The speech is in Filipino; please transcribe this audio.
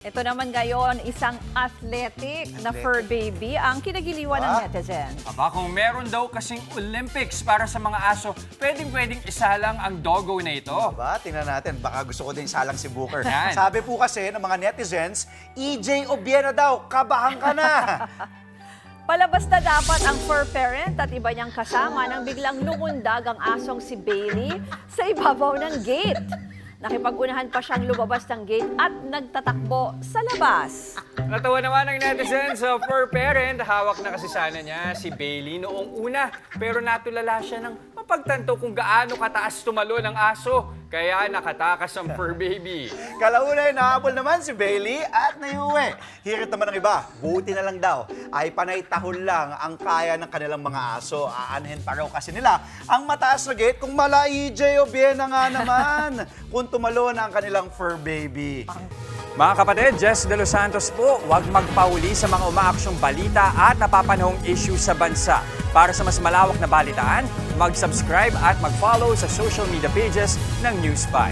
Ito naman ngayon, isang athletic na fur baby ang kinagiliwan ng netizens. Aba, kung meron daw kasing Olympics para sa mga aso, pwedeng isalang ang doggo na ito. Aba, tingnan natin. Baka gusto ko din salang si Booker. Yan. Sabi po kasi ng mga netizens, EJ Obiera daw, kabahan ka na. Palabas na dapat ang fur parent at iba niyang kasama nang biglang lumundag ang asong si Bailey sa ibabaw ng gate. Nakipag-unahan pa siyang lumabas ng gate at nagtatakbo sa labas. Natawa naman ang netizens sa fur parent. Hawak na kasi sana niya si Bailey noong una. Pero natulala siya ng mapagtanto kung gaano kataas tumalo ng aso. Kaya nakatakas ang fur baby. Kalaunay, nahabol naman si Bailey at naiuwi. Hirit naman ng iba, buti na lang daw ay panay tahol lang ang kaya ng kanilang mga aso. Aanhin pa raw kasi nila ang mataas na gate kung mala EJ Obiera nga naman. Kung tumalo na ang kanilang fur baby. Mga kapatid, Jess De Los Santos po, huwag magpauli sa mga umaaksyong balita at napapanahong issue sa bansa. Para sa mas malawak na balitaan, mag-subscribe at mag-follow sa social media pages ng News 5.